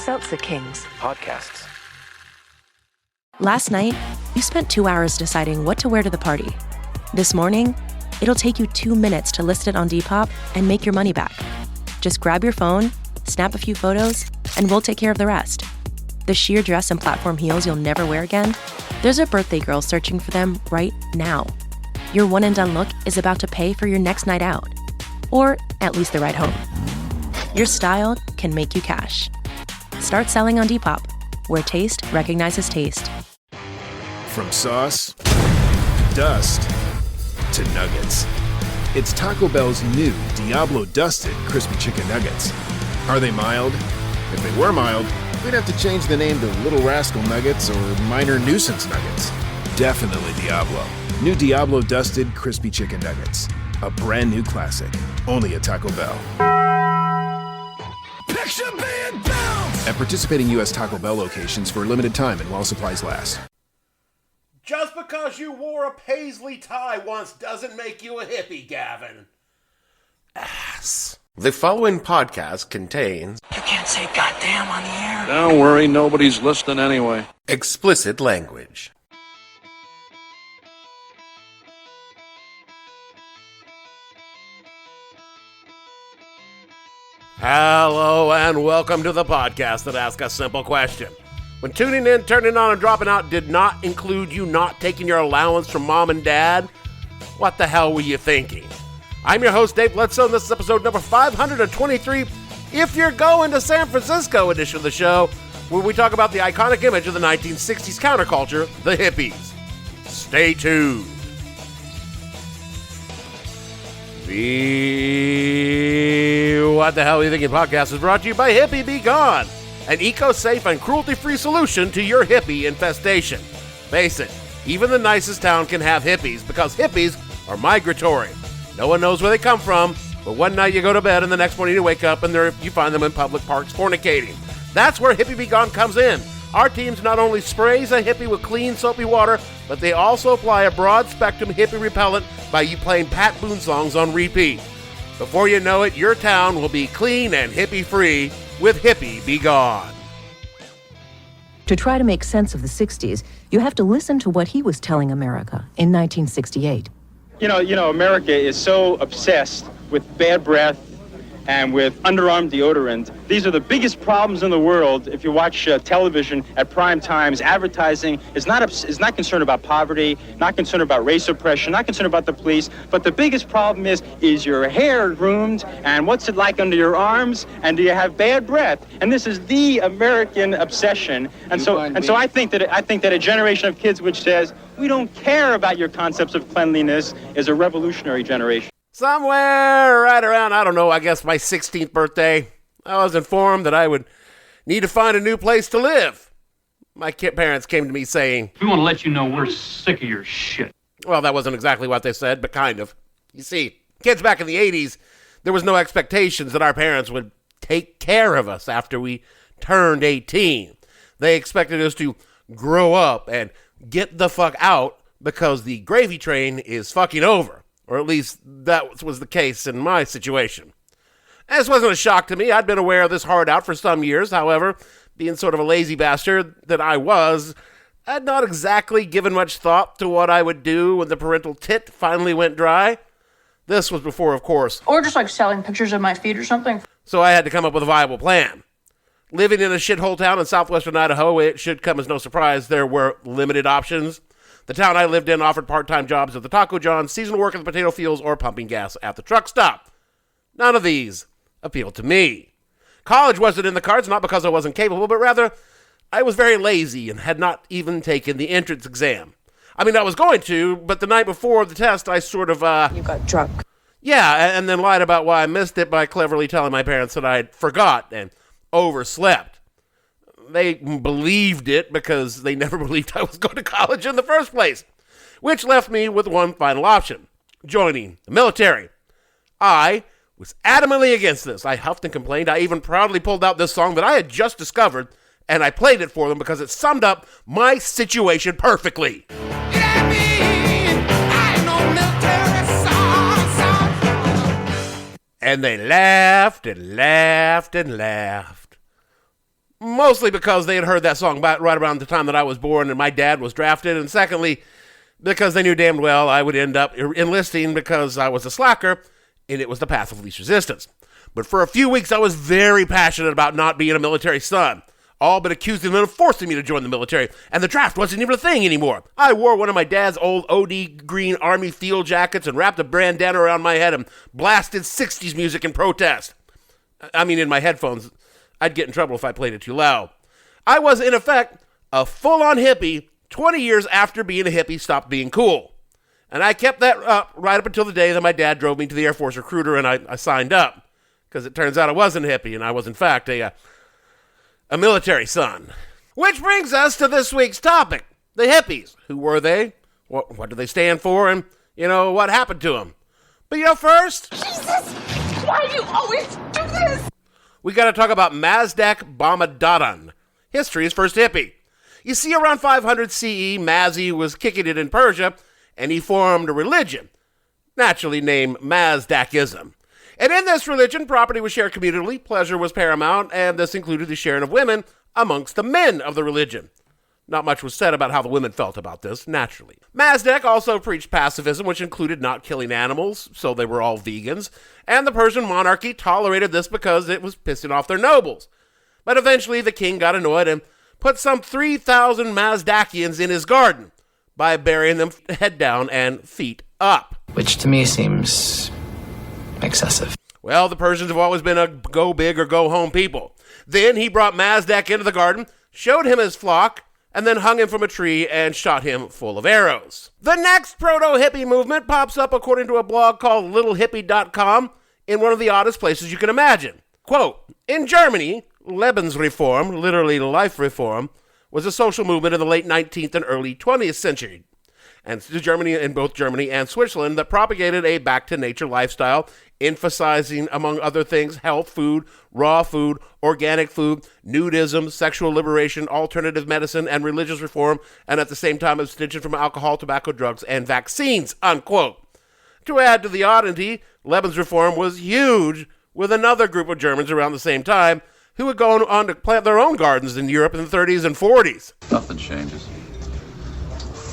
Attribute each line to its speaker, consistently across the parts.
Speaker 1: Seltzer Kings
Speaker 2: podcasts.
Speaker 3: Last night, you spent 2 hours deciding what to wear to the party. This morning, it'll take you 2 minutes to list it on Depop and make your money back. Just grab your phone, snap a few photos, and we'll take care of the rest. The sheer dress and platform heels you'll never wear again? There's a birthday girl searching for them right now. Your one-and-done look is about to pay for your next night out. Or at least the ride home. Your style can make you cash. Start selling on Depop, where taste recognizes taste.
Speaker 4: From sauce, dust, to nuggets. It's Taco Bell's new Diablo Dusted Crispy Chicken Nuggets. Are they mild? If they were mild, we'd have to change the name to Little Rascal Nuggets or Minor Nuisance Nuggets. Definitely Diablo. New Diablo Dusted Crispy Chicken Nuggets. A brand new classic. Only at Taco Bell. Picture being bounced! At participating U.S. Taco Bell locations for a limited time and while supplies last.
Speaker 5: Just because you wore a paisley tie once doesn't make you a hippie, Gavin. Ass. The following podcast contains...
Speaker 2: You can't say goddamn on the air.
Speaker 6: Don't worry, nobody's listening anyway.
Speaker 5: explicit language. Hello and welcome to the podcast that asks a simple question. When tuning in, turning on, and dropping out did not include you not taking your allowance from mom and dad, what the hell were you thinking? I'm your host, Dave Bledsoe, and this is episode number 523, If You're Going to San Francisco edition of the show, where we talk about the iconic image of the 1960s counterculture, the hippies. Stay tuned. The What the Hell Are You Thinking podcast is brought to you by Hippie Be Gone, an eco-safe and cruelty-free solution to your hippie infestation. Face it, even the nicest town can have hippies because hippies are migratory. No one knows where they come from, but one night you go to bed and the next morning you wake up and you find them in public parks fornicating. That's where Hippie Be Gone comes in. Our team not only sprays a hippie with clean, soapy water, but they also apply a broad-spectrum hippie repellent by you playing Pat Boone songs on repeat. Before you know it, your town will be clean and hippie-free with Hippie Be Gone.
Speaker 7: To try to make sense of the 60s, you have to listen to what he was telling America in 1968.
Speaker 8: You know, America is so obsessed with bad breath and with underarm deodorant. These are the biggest problems in the world. If you watch television at prime times, advertising is not concerned about poverty, not concerned about race oppression, not concerned about the police, but the biggest problem is your hair groomed, and what's it like under your arms, and do you have bad breath? And this is the American obsession. And so I think that a generation of kids which says, we don't care about your concepts of cleanliness is a revolutionary generation.
Speaker 5: Somewhere right around, I guess my 16th birthday, I was informed that I would need to find a new place to live. My parents came to me saying,
Speaker 9: "We want to let you know we're sick of your shit."
Speaker 5: Well, that wasn't exactly what they said, but kind of. You see, kids back in the 80s, there was no expectations that our parents would take care of us after we turned 18. They expected us to grow up and get the fuck out because the gravy train is fucking over. Or at least that was the case in my situation. This wasn't a shock to me. I'd been aware of this hard out for some years. However, being sort of a lazy bastard that I was, I'd not exactly given much thought to what I would do when the parental tit finally went dry. This was before, of course.
Speaker 10: Or just like selling pictures of my feet or something.
Speaker 5: So I had to come up with a viable plan. Living in a shithole town in southwestern Idaho, it should come as no surprise there were limited options. The town I lived in offered part-time jobs at the Taco John, seasonal work at the potato fields, or pumping gas at the truck stop. None of these appealed to me. College wasn't in the cards, not because I wasn't capable, but rather I was very lazy and had not even taken the entrance exam. I mean, I was going to, but the night before the test, I sort of,
Speaker 7: You got drunk.
Speaker 5: Yeah, and then lied about why I missed it by cleverly telling my parents that I'd forgot and overslept. They believed it because they never believed I was going to college in the first place, which left me with one final option, joining the military. I was adamantly against this. I huffed and complained. I even proudly pulled out this song that I had just discovered, and I played it for them because it summed up my situation perfectly. And they laughed and laughed and laughed. Mostly because they had heard that song right around the time that I was born and my dad was drafted, and secondly, because they knew damn well I would end up enlisting because I was a slacker, and it was the path of least resistance. But for a few weeks, I was very passionate about not being a military son. All but accusing them of forcing me to join the military, and the draft wasn't even a thing anymore. I wore one of my dad's old OD green Army field jackets and wrapped a bandana around my head and blasted 60s music in protest. I mean, in my headphones. I'd get in trouble if I played it too loud. I was, in effect, a full-on hippie 20 years after being a hippie stopped being cool. And I kept that up right up until the day that my dad drove me to the Air Force recruiter and I signed up. Because it turns out I wasn't a hippie and I was, in fact, a military son. Which brings us to this week's topic, the hippies. Who were they? What do they stand for? And, what happened to them? But, first...
Speaker 1: Jesus! Why do you always do this?
Speaker 5: We got to talk about Mazdak Bomadaran, history's first hippie. You see, around 500 CE, Mazzi was kicking it in Persia, and he formed a religion, naturally named Mazdakism. And in this religion, property was shared communally, pleasure was paramount, and this included the sharing of women amongst the men of the religion. Not much was said about how the women felt about this, naturally. Mazdak also preached pacifism, which included not killing animals, so they were all vegans, and the Persian monarchy tolerated this because it was pissing off their nobles. But eventually the king got annoyed and put some 3,000 Mazdakians in his garden by burying them head down and feet up.
Speaker 2: Which to me seems excessive.
Speaker 5: Well, the Persians have always been a go big or go home people. Then he brought Mazdak into the garden, showed him his flock, and then hung him from a tree and shot him full of arrows. The next proto-hippie movement pops up according to a blog called littlehippie.com in one of the oddest places you can imagine. Quote, in Germany, Lebensreform, literally life reform, was a social movement in the late 19th and early 20th century. And in both Germany and Switzerland, that propagated a back-to-nature lifestyle, emphasizing, among other things, health food, raw food, organic food, nudism, sexual liberation, alternative medicine, and religious reform, and at the same time abstention from alcohol, tobacco, drugs, and vaccines, unquote. To add to the oddity, Lebensreform was huge, with another group of Germans around the same time who would go on to plant their own gardens in Europe in the 30s and 40s.
Speaker 6: Nothing changes.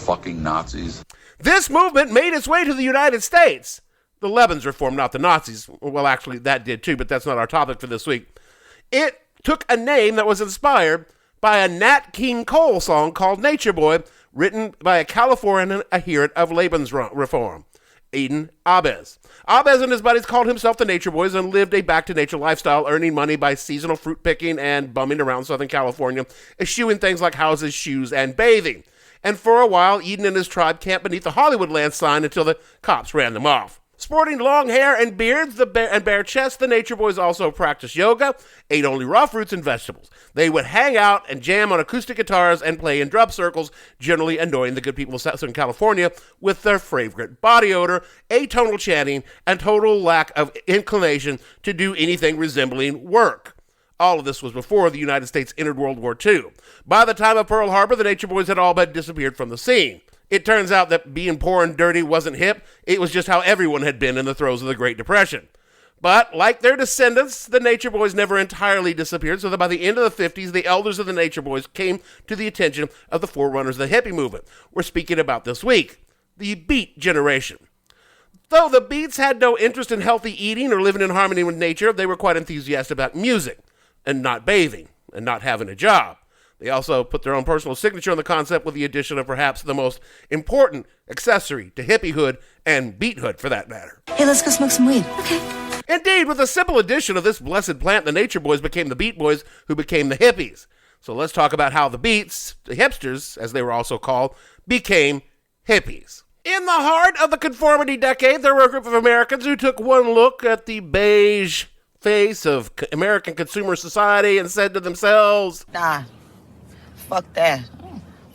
Speaker 6: Fucking Nazis.
Speaker 5: This movement made its way to the United States. The Lebensreform, not the Nazis. Well, actually, that did too, but that's not our topic for this week. It took a name that was inspired by a Nat King Cole song called Nature Boy, written by a Californian adherent of Lebensreform, Eden Abes. Abes and his buddies called himself the Nature Boys and lived a back-to-nature lifestyle, earning money by seasonal fruit picking and bumming around Southern California, eschewing things like houses, shoes, and bathing. And for a while, Eden and his tribe camped beneath the Hollywoodland sign until the cops ran them off. Sporting long hair and beards and bare chests, the Nature Boys also practiced yoga, ate only raw fruits and vegetables. They would hang out and jam on acoustic guitars and play in drum circles, generally annoying the good people of Southern California with their fragrant body odor, atonal chanting, and total lack of inclination to do anything resembling work. All of this was before the United States entered World War II. By the time of Pearl Harbor, the Nature Boys had all but disappeared from the scene. It turns out that being poor and dirty wasn't hip. It was just how everyone had been in the throes of the Great Depression. But, like their descendants, the Nature Boys never entirely disappeared, so that by the end of the 50s, the elders of the Nature Boys came to the attention of the forerunners of the hippie movement we're speaking about this week, the Beat generation. Though the Beats had no interest in healthy eating or living in harmony with nature, they were quite enthusiastic about music and not bathing and not having a job. They also put their own personal signature on the concept with the addition of perhaps the most important accessory to hippiehood and beathood for that matter.
Speaker 1: Hey, let's go smoke some weed. Okay.
Speaker 5: Indeed, with a simple addition of this blessed plant, the Nature Boys became the Beat Boys, who became the hippies. So let's talk about how the Beats, the hipsters, as they were also called, became hippies. In the heart of the conformity decade, there were a group of Americans who took one look at the beige face of American consumer society and said to themselves,
Speaker 11: nah, fuck that.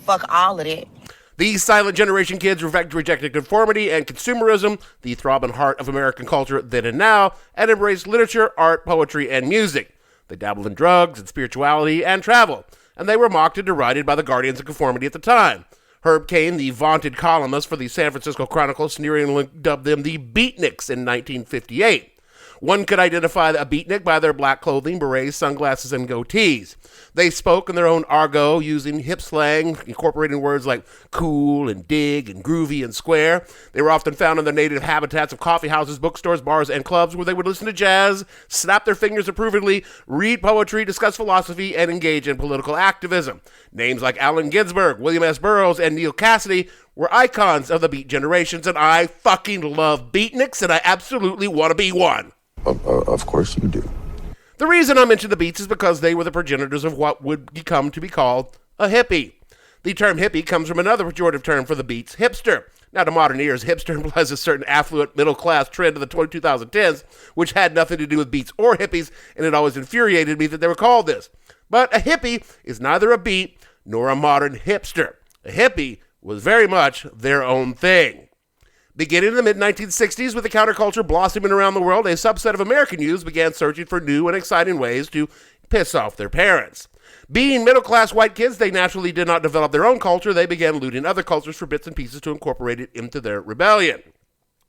Speaker 11: Fuck all of that.
Speaker 5: These silent generation kids rejected conformity and consumerism, the throbbing heart of American culture then and now, and embraced literature, art, poetry, and music. They dabbled in drugs and spirituality and travel, and they were mocked and derided by the guardians of conformity at the time. Herb Caen, the vaunted columnist for the San Francisco Chronicle, sneeringly dubbed them the Beatniks in 1958. One could identify a beatnik by their black clothing, berets, sunglasses, and goatees. They spoke in their own argot, using hip slang, incorporating words like cool and dig and groovy and square. They were often found in their native habitats of coffee houses, bookstores, bars, and clubs where they would listen to jazz, snap their fingers approvingly, read poetry, discuss philosophy, and engage in political activism. Names like Allen Ginsberg, William S. Burroughs, and Neil Cassidy were icons of the beat generations, and I fucking love beatniks, and I absolutely want to be one.
Speaker 12: Of course you do.
Speaker 5: The reason I mention the beats is because they were the progenitors of what would become to be called a hippie. The term hippie comes from another pejorative term for the beats, hipster. Now, to modern ears, hipster implies a certain affluent middle-class trend of the 2010s, which had nothing to do with beats or hippies, and it always infuriated me that they were called this. But a hippie is neither a beat nor a modern hipster. A hippie was very much their own thing. Beginning in the mid-1960s, with the counterculture blossoming around the world, a subset of American youths began searching for new and exciting ways to piss off their parents. Being middle-class white kids, they naturally did not develop their own culture. They began looting other cultures for bits and pieces to incorporate it into their rebellion.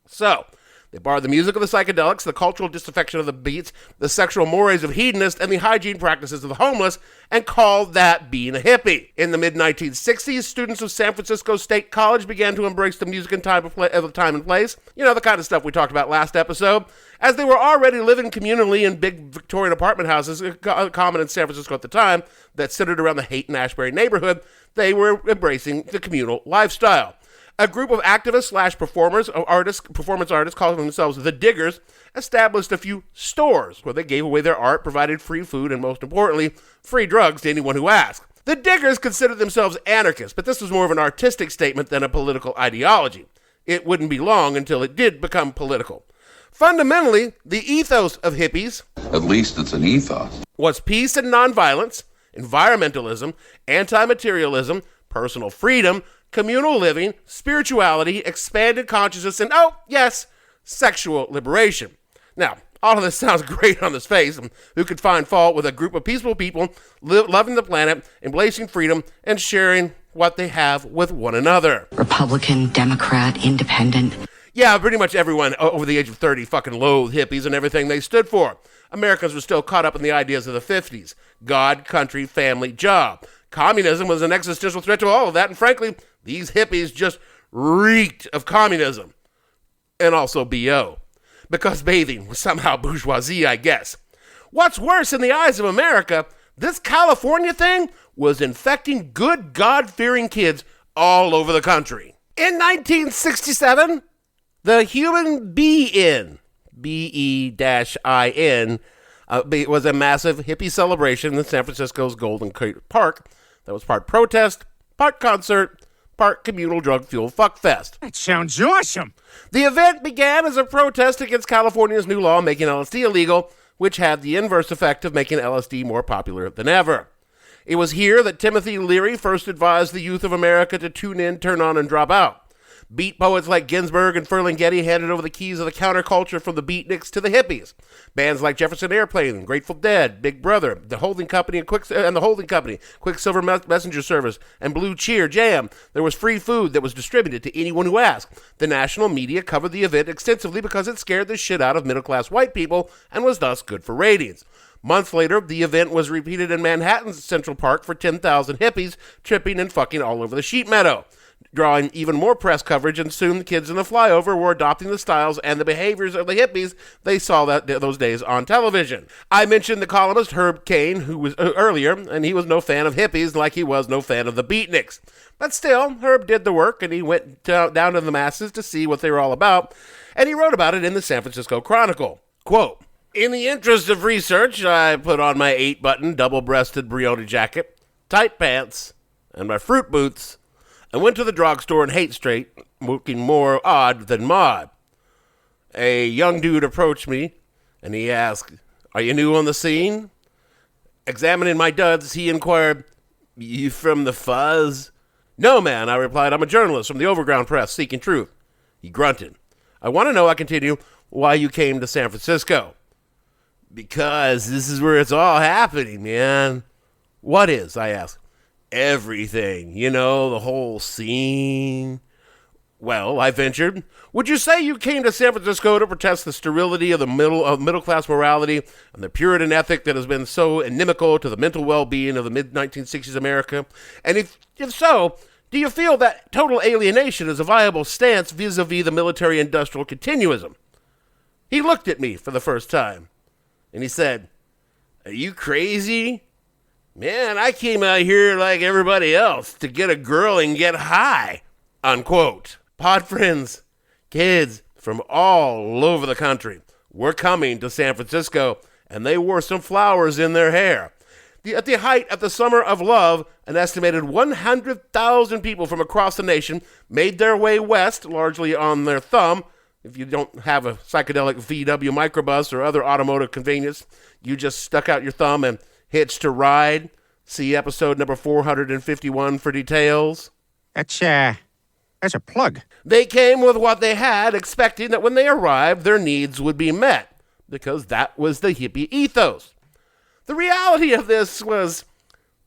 Speaker 5: So, they borrowed the music of the psychedelics, the cultural disaffection of the beats, the sexual mores of hedonists, and the hygiene practices of the homeless, and called that being a hippie. In the mid-1960s, students of San Francisco State College began to embrace the music and time and place. You know, the kind of stuff we talked about last episode. As they were already living communally in big Victorian apartment houses, common in San Francisco at the time, that centered around the Haight-Ashbury neighborhood, they were embracing the communal lifestyle. A group of activists / performance artists calling themselves the Diggers established a few stores where they gave away their art, provided free food, and most importantly, free drugs to anyone who asked. The Diggers considered themselves anarchists, but this was more of an artistic statement than a political ideology. It wouldn't be long until it did become political. Fundamentally, the ethos of hippies,
Speaker 6: at least it's an ethos,
Speaker 5: was peace and nonviolence, environmentalism, anti-materialism, personal freedom, communal living, spirituality, expanded consciousness, and, oh, yes, sexual liberation. Now, all of this sounds great on its face. Who could find fault with a group of peaceful people loving the planet, embracing freedom, and sharing what they have with one another?
Speaker 13: Republican, Democrat, Independent.
Speaker 5: Yeah, pretty much everyone over the age of 30 fucking loathed hippies and everything they stood for. Americans were still caught up in the ideas of the 50s. God, country, family, job. Communism was an existential threat to all of that, and frankly, these hippies just reeked of communism. And also B.O. Because bathing was somehow bourgeoisie, I guess. What's worse in the eyes of America, this California thing was infecting good God-fearing kids all over the country. In 1967, the Human Be-In, B-E-I-N, was a massive hippie celebration in San Francisco's Golden Gate Park that was part protest, part concert, part communal drug-fueled fuckfest.
Speaker 14: That sounds awesome.
Speaker 5: The event began as a protest against California's new law making LSD illegal, which had the inverse effect of making LSD more popular than ever. It was here that Timothy Leary first advised the youth of America to tune in, turn on, and drop out. Beat poets like Ginsberg and Ferlinghetti handed over the keys of the counterculture from the beatniks to the hippies. Bands like Jefferson Airplane, Grateful Dead, Big Brother, the Holding Company, Quicksilver Messenger Service, and Blue Cheer Jam. There was free food that was distributed to anyone who asked. The national media covered the event extensively because it scared the shit out of middle-class white people and was thus good for ratings. Months later, the event was repeated in Manhattan's Central Park for 10,000 hippies tripping and fucking all over the sheep meadow, drawing even more press coverage, and soon the kids in the flyover were adopting the styles and the behaviors of the hippies they saw those days on television. I mentioned the columnist Herb Caen, who was earlier, and he was no fan of hippies like he was no fan of the beatniks. But still, Herb did the work, and he went down to the masses to see what they were all about, and he wrote about it in the San Francisco Chronicle. Quote, "In the interest of research, I put on my 8-button, double-breasted Brioni jacket, tight pants, and my fruit boots, and went to the drugstore in Haight Street, looking more odd than mod. A young dude approached me, and he asked, 'Are you new on the scene?' Examining my duds, he inquired, 'You from the fuzz?' 'No, man,' I replied. 'I'm a journalist from the Overground Press seeking truth.' He grunted. 'I want to know,' I continue, 'why you came to San Francisco.' 'Because this is where it's all happening, man.' 'What is?' I asked. 'Everything, you know, the whole scene.' Well, I ventured, would you say you came to San Francisco to protest the sterility of the middle-class morality and the Puritan ethic that has been so inimical to the mental well-being of the mid-1960s America? And if so, do you feel that total alienation is a viable stance vis-a-vis the military-industrial continuism? He looked at me for the first time, and he said, "Are you crazy? Man, I came out here like everybody else to get a girl and get high," unquote. Pod friends, kids from all over the country were coming to San Francisco, and they wore some flowers in their hair. At the height of the Summer of Love, an estimated 100,000 people from across the nation made their way west, largely on their thumb. If you don't have a psychedelic VW microbus or other automotive convenience, you just stuck out your thumb and hitched a ride. See episode number 451 for details.
Speaker 14: That's a plug.
Speaker 5: They came with what they had, expecting that when they arrived, their needs would be met, because that was the hippie ethos. The reality of this was,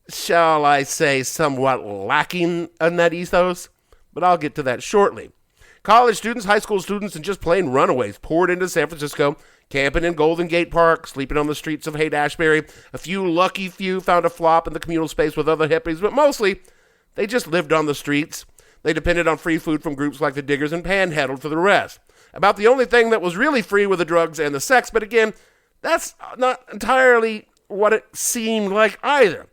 Speaker 5: shall I say, somewhat lacking in that ethos, but I'll get to that shortly. College students, high school students, and just plain runaways poured into San Francisco, camping in Golden Gate Park, sleeping on the streets of Haight-Ashbury. A few lucky few found a flop in the communal space with other hippies, but mostly, they just lived on the streets. They depended on free food from groups like the Diggers and panhandled for the rest. About the only thing that was really free were the drugs and the sex, but again, that's not entirely what it seemed like either.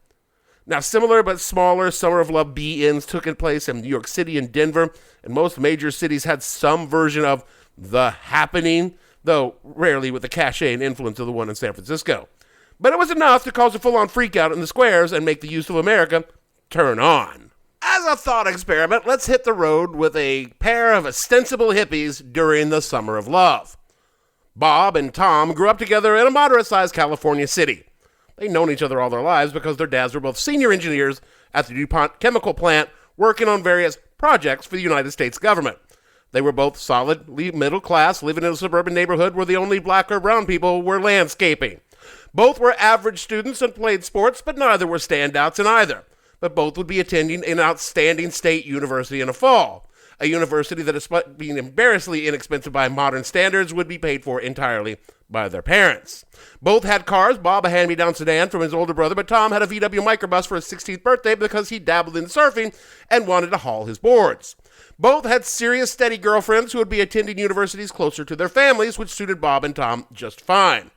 Speaker 5: Now, similar but smaller Summer of Love be-ins took place in New York City and Denver, and most major cities had some version of the happening, though rarely with the cachet and influence of the one in San Francisco. But it was enough to cause a full-on freakout in the squares and make the youth of America turn on. As a thought experiment, let's hit the road with a pair of ostensible hippies during the Summer of Love. Bob and Tom grew up together in a moderate-sized California city. They'd known each other all their lives because their dads were both senior engineers at the DuPont chemical plant working on various projects for the United States government. They were both solidly middle class, living in a suburban neighborhood where the only black or brown people were landscaping. Both were average students and played sports, but neither were standouts in either. But both would be attending an outstanding state university in the fall. A university that, despite being embarrassingly inexpensive by modern standards, would be paid for entirely by their parents. Both had cars, Bob a hand-me-down sedan from his older brother, but Tom had a VW microbus for his 16th birthday because he dabbled in surfing and wanted to haul his boards. Both had serious, steady girlfriends who would be attending universities closer to their families, which suited Bob and Tom just fine.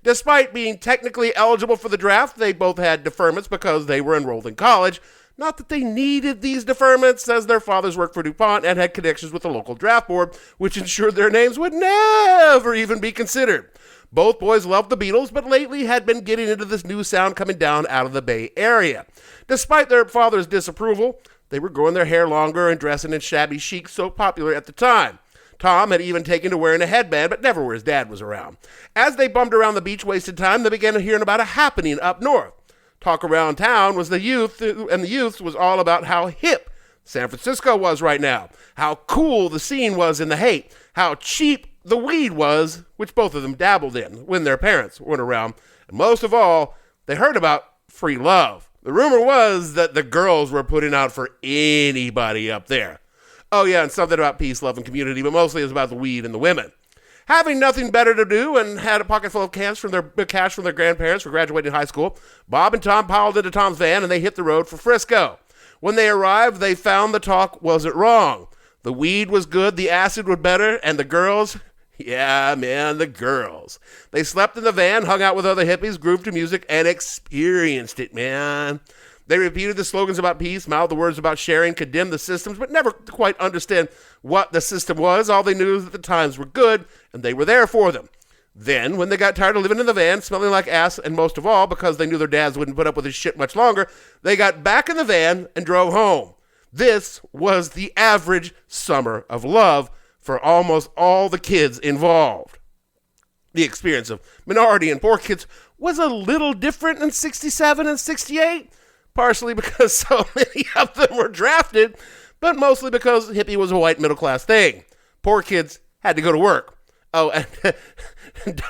Speaker 5: Despite being technically eligible for the draft, they both had deferments because they were enrolled in college. Not that they needed these deferments, as their fathers worked for DuPont and had connections with the local draft board, which ensured their names would never even be considered. Both boys loved the Beatles, but lately had been getting into this new sound coming down out of the Bay Area. Despite their father's disapproval, they were growing their hair longer and dressing in shabby chic so popular at the time. Tom had even taken to wearing a headband, but never where his dad was around. As they bummed around the beach wasted time, they began hearing about a happening up north. Talk around town was the youth, and the youth was all about how hip San Francisco was right now, how cool the scene was in the Haight, how cheap the weed was, which both of them dabbled in when their parents weren't around. And most of all, they heard about free love. The rumor was that the girls were putting out for anybody up there. Oh yeah, and something about peace, love, and community, but mostly it was about the weed and the women. Having nothing better to do and had a pocket full of cash from their grandparents for graduating high school, Bob and Tom piled into Tom's van and they hit the road for Frisco. When they arrived, they found the talk wasn't wrong. The weed was good, the acid was better, and the girls, yeah, man, the girls. They slept in the van, hung out with other hippies, grooved to music, and experienced it, man. They repeated the slogans about peace, mouthed the words about sharing, condemned the systems, but never quite understand what the system was. All they knew was that the times were good, and they were there for them. Then, when they got tired of living in the van, smelling like ass, and most of all, because they knew their dads wouldn't put up with his shit much longer, they got back in the van and drove home. This was the average Summer of Love for almost all the kids involved. The experience of minority and poor kids was a little different in 67 and 68, partially because so many of them were drafted, but mostly because hippie was a white middle-class thing. Poor kids had to go to work. Oh, and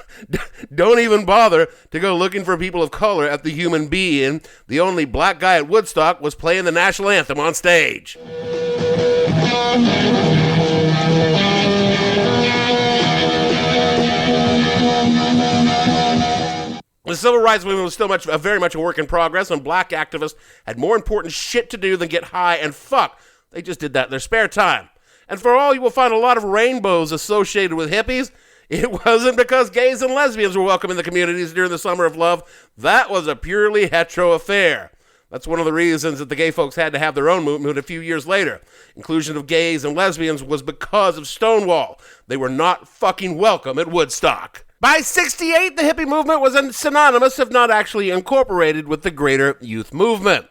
Speaker 5: don't even bother to go looking for people of color at the Human Being. The only black guy at Woodstock was playing the national anthem on stage. the civil rights movement was still very much a work in progress, and black activists had more important shit to do than get high and fuck. They just did that in their spare time. And for all you will find a lot of rainbows associated with hippies, it wasn't because gays and lesbians were welcome in the communities during the Summer of Love. That was a purely hetero affair. That's one of the reasons that the gay folks had to have their own movement a few years later. Inclusion of gays and lesbians was because of Stonewall. They were not fucking welcome at Woodstock. By 1968, the hippie movement was synonymous, if not actually incorporated, with the greater youth movement.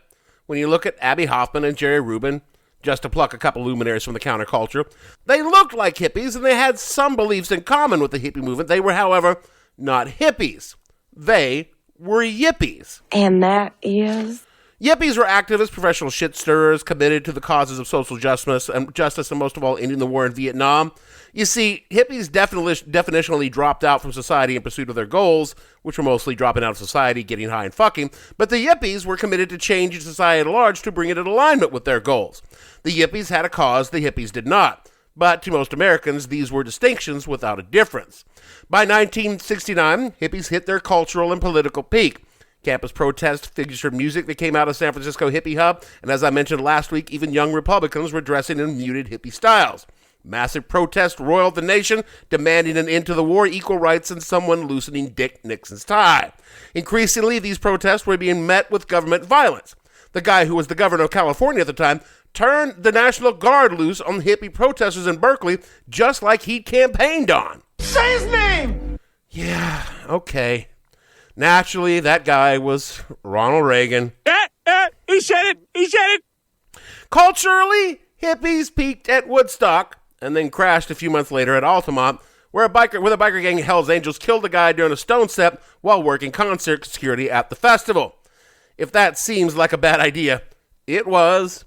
Speaker 5: When you look at Abby Hoffman and Jerry Rubin, just to pluck a couple luminaries from the counterculture, they looked like hippies and they had some beliefs in common with the hippie movement. They were, however, not hippies. They were yippies.
Speaker 15: And that is?
Speaker 5: Yippies were activists, professional shit stirrers, committed to the causes of social justice and most of all, ending the war in Vietnam. You see, hippies definitionally dropped out from society in pursuit of their goals, which were mostly dropping out of society, getting high and fucking, but the yippies were committed to changing society at large to bring it in alignment with their goals. The yippies had a cause, the hippies did not. But to most Americans, these were distinctions without a difference. By 1969, hippies hit their cultural and political peak. Campus protest figures from music that came out of San Francisco hippie hub, and as I mentioned last week, even young Republicans were dressing in muted hippie styles. Massive protest roiled the nation, demanding an end to the war, equal rights, and someone loosening Dick Nixon's tie. Increasingly, these protests were being met with government violence. The guy who was the governor of California at the time turned the National Guard loose on hippie protesters in Berkeley, just like he'd campaigned on.
Speaker 1: Say his name!
Speaker 5: Yeah, okay. Naturally, that guy was Ronald Reagan.
Speaker 14: He said it!
Speaker 5: Culturally, hippies peaked at Woodstock and then crashed a few months later at Altamont, where the biker gang Hells Angels killed a guy during a stone step while working concert security at the festival. If that seems like a bad idea, it was.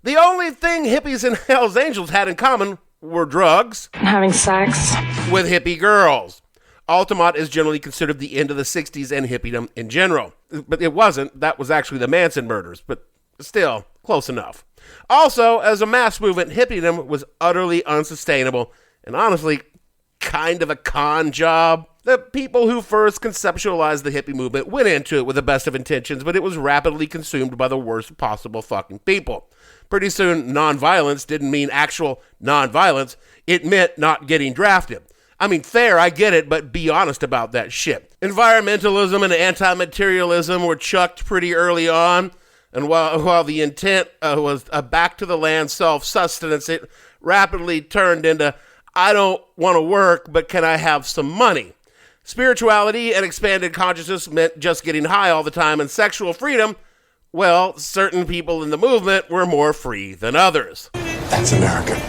Speaker 5: The only thing hippies and Hells Angels had in common were drugs.
Speaker 15: Having sex.
Speaker 5: With hippie girls. Altamont is generally considered the end of the 60s and hippiedom in general. But it wasn't. That was actually the Manson murders. But still, close enough. Also, as a mass movement, hippiedom was utterly unsustainable and honestly kind of a con job. The people who first conceptualized the hippie movement went into it with the best of intentions, but it was rapidly consumed by the worst possible fucking people. Pretty soon, nonviolence didn't mean actual nonviolence. It meant not getting drafted. I mean, fair, I get it, but be honest about that shit. Environmentalism and anti-materialism were chucked pretty early on, and while the intent was a back-to-the-land self-sustenance, it rapidly turned into, I don't want to work, but can I have some money? Spirituality and expanded consciousness meant just getting high all the time, and sexual freedom, well, certain people in the movement were more free than others.
Speaker 12: That's America.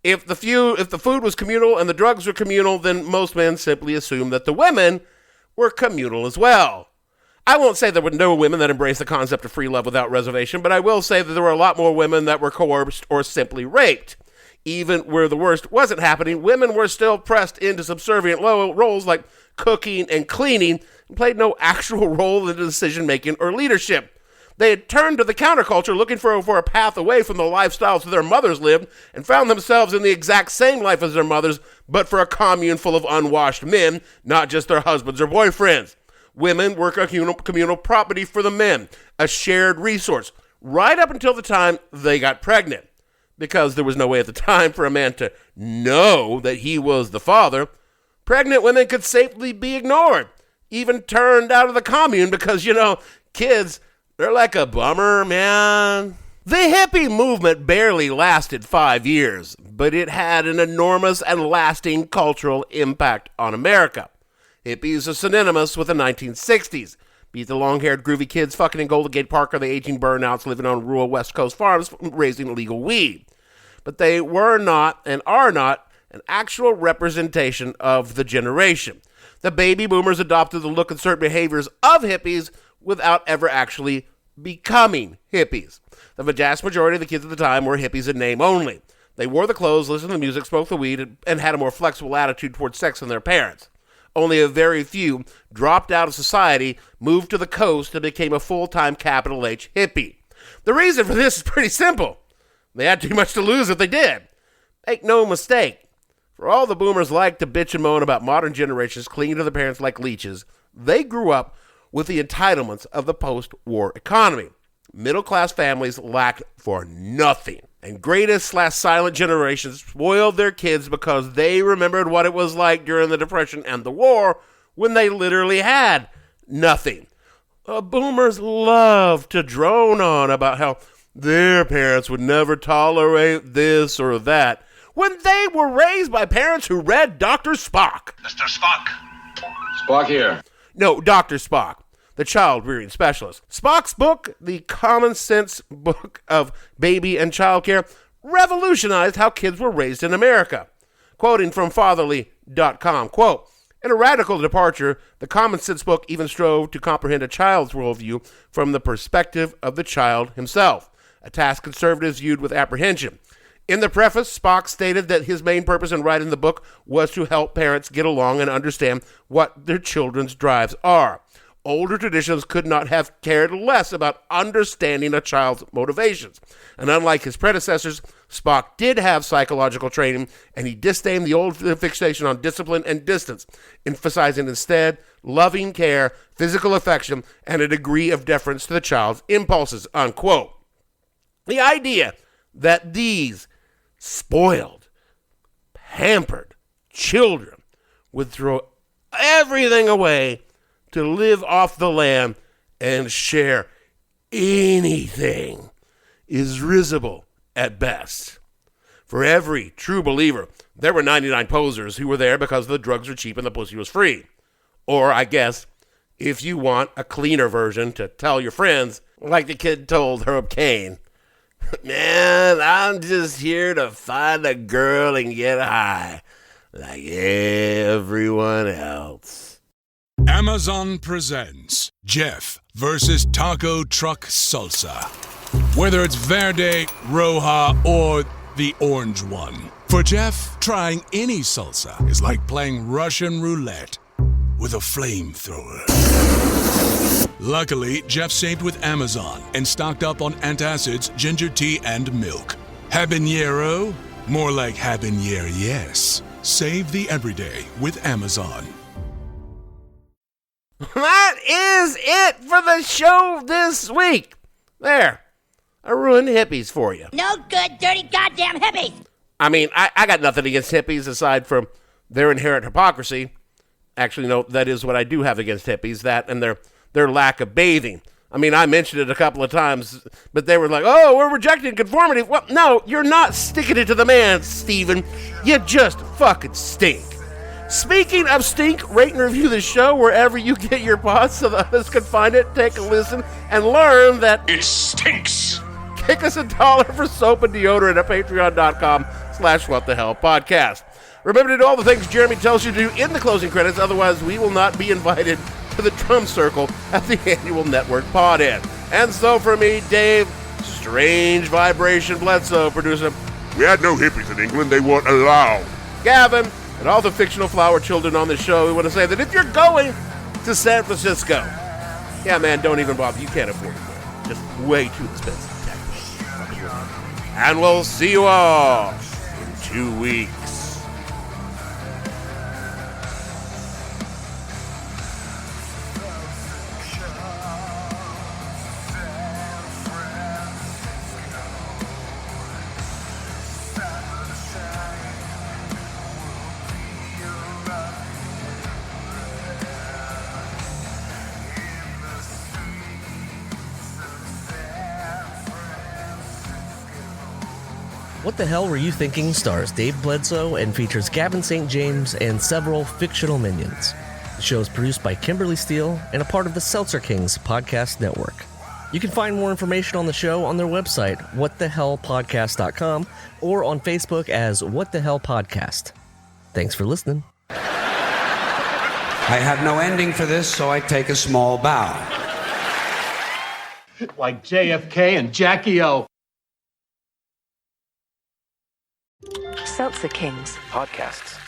Speaker 5: If the food was communal and the drugs were communal, then most men simply assumed that the women were communal as well. I won't say there were no women that embraced the concept of free love without reservation, but I will say that there were a lot more women that were coerced or simply raped. Even where the worst wasn't happening, women were still pressed into subservient roles like cooking and cleaning and played no actual role in decision-making or leadership. They had turned to the counterculture looking for a path away from the lifestyles their mothers lived and found themselves in the exact same life as their mothers, but for a commune full of unwashed men, not just their husbands or boyfriends. Women were communal property for the men, a shared resource, right up until the time they got pregnant. Because there was no way at the time for a man to know that he was the father, pregnant women could safely be ignored, even turned out of the commune because, kids, they're like a bummer, man. The hippie movement barely lasted 5 years, but it had an enormous and lasting cultural impact on America. Hippies are synonymous with the 1960s. Be it the long-haired, groovy kids fucking in Golden Gate Park or the aging burnouts living on rural West Coast farms raising illegal weed. But they were not and are not an actual representation of the generation. The baby boomers adopted the look and certain behaviors of hippies without ever actually becoming hippies. The vast majority of the kids at the time were hippies in name only. They wore the clothes, listened to the music, smoked the weed, and had a more flexible attitude towards sex than their parents. Only a very few dropped out of society, moved to the coast, and became a full-time capital H hippie. The reason for this is pretty simple. They had too much to lose if they did. Make no mistake. For all the boomers like to bitch and moan about modern generations clinging to their parents like leeches, they grew up with the entitlements of the post-war economy. Middle-class families lacked for nothing, and greatest/silent generations spoiled their kids because they remembered what it was like during the Depression and the war when they literally had nothing. Boomers love to drone on about how their parents would never tolerate this or that when they were raised by parents who read Dr. Spock.
Speaker 6: Mr. Spock. Spock here.
Speaker 5: No, Dr. Spock, the child-rearing specialist. Spock's book, The Common Sense Book of Baby and Child Care, revolutionized how kids were raised in America. Quoting from fatherly.com, quote, in a radical departure, the Common Sense book even strove to comprehend a child's worldview from the perspective of the child himself, a task conservatives viewed with apprehension. In the preface, Spock stated that his main purpose in writing the book was to help parents get along and understand what their children's drives are. Older traditions could not have cared less about understanding a child's motivations. And unlike his predecessors, Spock did have psychological training, and he disdained the old fixation on discipline and distance, emphasizing instead loving care, physical affection, and a degree of deference to the child's impulses, unquote. The idea that these spoiled, pampered children would throw everything away to live off the land and share anything is risible at best. For every true believer, there were 99 posers who were there because the drugs were cheap and the pussy was free. Or, I guess, if you want a cleaner version to tell your friends, like the kid told Herb Cain, man, I'm just here to find a girl and get high, like everyone else.
Speaker 16: Amazon presents Jeff versus Taco Truck Salsa. Whether it's Verde, Roja, or the orange one. For Jeff, trying any salsa is like playing Russian roulette with a flamethrower. Luckily, Jeff saved with Amazon and stocked up on antacids, ginger tea, and milk. Habanero? More like habanero, yes. Save the everyday with Amazon.
Speaker 5: That is it for the show this week. There. I ruined hippies for you.
Speaker 17: No good, dirty, goddamn hippies.
Speaker 5: I mean, I got nothing against hippies aside from their inherent hypocrisy. Actually, no, that is what I do have against hippies, that and their lack of bathing. I mean, I mentioned it a couple of times, but they were like, oh, we're rejecting conformity. Well, no, you're not sticking it to the man, Steven. You just fucking stink. Speaking of stink, rate and review the show wherever you get your pods so that others can find it, take a listen, and learn that
Speaker 16: it stinks.
Speaker 5: Kick us $1 for soap and deodorant at patreon.com/whatthehellpodcast. Remember to do all the things Jeremy tells you to do in the closing credits, otherwise we will not be invited to the drum circle at the annual network pod in. And so for me, Dave, Strange Vibration Bledsoe, producer.
Speaker 18: We had no hippies in England, they weren't allowed.
Speaker 5: Gavin, and all the fictional flower children on the show, we want to say that if you're going to San Francisco, yeah, man, don't even bother. You can't afford it. Just way too expensive. And we'll see you all in 2 weeks.
Speaker 19: What the Hell Were You Thinking stars Dave Bledsoe and features Gavin St. James and several fictional minions. The show is produced by Kimberly Steele and a part of the Seltzer Kings podcast network. You can find more information on the show on their website, whatthehellpodcast.com, or on Facebook as What the Hell Podcast. Thanks for listening.
Speaker 20: I have no ending for this, so I take a small bow.
Speaker 9: Like JFK and Jackie O.
Speaker 3: Seltzer Kings
Speaker 2: Podcasts.